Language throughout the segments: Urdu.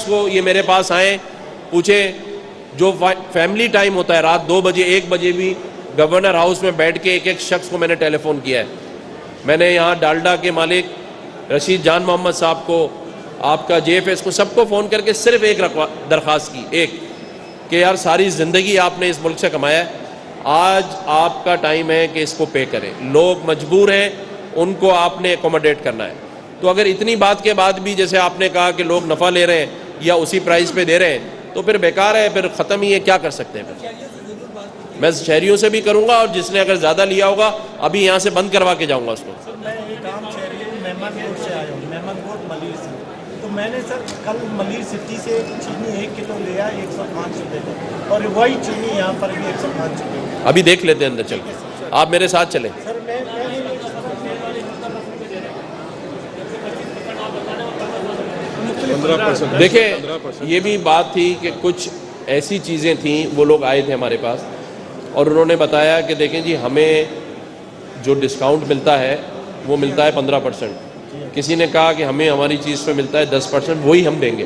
کو یہ میرے پاس آئیں پوچھیں، جو فیملی ٹائم ہوتا ہے رات 2 بجے 1 بجے بھی گورنر ہاؤس میں بیٹھ کے ایک ایک شخص کو میں نے ٹیلی فون کیا ہے. میں نے یہاں ڈالڈا کے مالک رشید جان محمد صاحب کو، آپ کا JFS کو، سب کو فون کر کے صرف ایک درخواست کی، ایک کہ یار ساری زندگی آپ نے اس ملک سے کمایا ہے، آج آپ کا ٹائم ہے کہ اس کو پے کریں. لوگ مجبور ہیں، ان کو آپ نے اکوموڈیٹ کرنا ہے. تو اگر اتنی بات کے بعد بھی جیسے آپ نے کہا کہ لوگ نفع لے رہے ہیں یا اسی پرائز پہ دے رہے ہیں تو پھر بیکار ہے، پھر ختم ہی ہے، کیا کر سکتے ہیں پھر. میں شہریوں سے بھی کروں گا، اور جس نے اگر زیادہ لیا ہوگا ابھی یہاں سے بند کروا کے جاؤں گا اس کو. میں ایک عام شہری ہوں، مہمان گوٹ سے آیا ہوں، مہمان گوٹ ملیر سے. تو میں نے سر کل ملیر سٹی سے چینی 1 کلو لیا 105 روپے کا، اور وہی چینی یہاں پر بھی 105 روپے کا. ابھی دیکھ لیتے ہیں اندر چل کے، آپ میرے ساتھ چلیں. سر دیکھیں یہ بھی بات تھی کہ کچھ ایسی چیزیں تھیں، وہ لوگ آئے تھے ہمارے پاس اور انہوں نے بتایا کہ دیکھیں جی ہمیں جو ڈسکاؤنٹ ملتا ہے وہ ملتا ہے 15%. کسی نے کہا کہ ہمیں ہماری چیز پہ ملتا ہے 10%، وہی ہم دیں گے.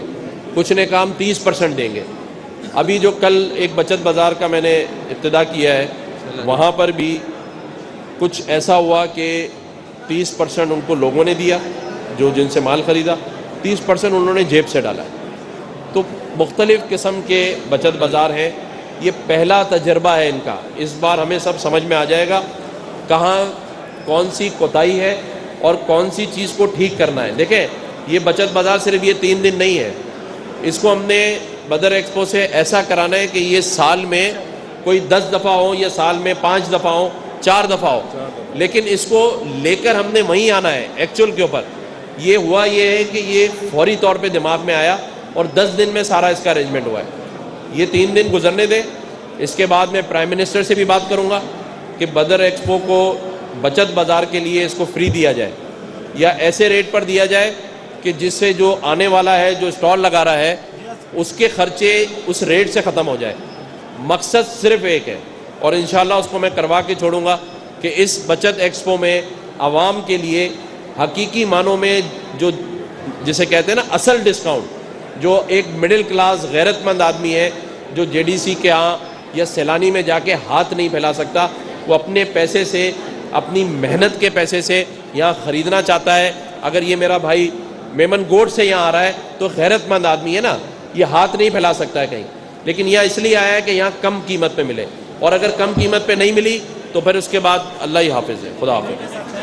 کچھ نے کہا ہم 30% دیں گے. ابھی جو کل ایک بچت بازار کا میں نے ابتدا کیا ہے، وہاں پر بھی کچھ ایسا ہوا کہ 30% ان کو لوگوں نے دیا جو جن سے مال خریدا، 30% انہوں نے جیب سے ڈالا. تو مختلف قسم کے بچت بازار ہیں. یہ پہلا تجربہ ہے ان کا. اس بار ہمیں سب سمجھ میں آ جائے گا کہاں کون سی کوتاہی ہے اور کون سی چیز کو ٹھیک کرنا ہے. دیکھیں یہ بچت بازار صرف یہ 3 دن نہیں ہے، اس کو ہم نے بدر ایکسپو سے ایسا کرانا ہے کہ یہ سال میں کوئی 10 دفعہ ہو یا سال میں 5 دفعہ ہو، 4 دفعہ ہو، لیکن اس کو لے کر ہم نے وہیں آنا ہے ایکچول کے اوپر. یہ ہوا یہ ہے کہ یہ فوری طور پہ دماغ میں آیا اور 10 دن میں سارا اس کا ارینجمنٹ ہوا ہے. یہ 3 دن گزرنے دیں. اس کے بعد میں پرائم منسٹر سے بھی بات کروں گا کہ بدر ایکسپو کو بچت بازار کے لیے اس کو فری دیا جائے یا ایسے ریٹ پر دیا جائے کہ جس سے جو آنے والا ہے، جو اسٹال لگا رہا ہے، اس کے خرچے اس ریٹ سے ختم ہو جائے. مقصد صرف ایک ہے اور انشاءاللہ اس کو میں کروا کے چھوڑوں گا کہ اس بچت ایکسپو میں عوام کے لیے حقیقی معنوں میں جو جسے کہتے ہیں نا اصل ڈسکاؤنٹ، جو ایک مڈل کلاس غیرت مند آدمی ہے جو JDC کے ہاں یا سیلانی میں جا کے ہاتھ نہیں پھیلا سکتا، وہ اپنے پیسے سے، اپنی محنت کے پیسے سے یہاں خریدنا چاہتا ہے. اگر یہ میرا بھائی میمن گوٹ سے یہاں آ رہا ہے تو غیرت مند آدمی ہے نا، یہ ہاتھ نہیں پھیلا سکتا ہے کہیں، لیکن یہاں اس لیے آیا ہے کہ یہاں کم قیمت پہ ملے. اور اگر کم قیمت پہ نہیں ملی تو پھر اس کے بعد اللہ ہی حافظ ہے. خدا حافظ.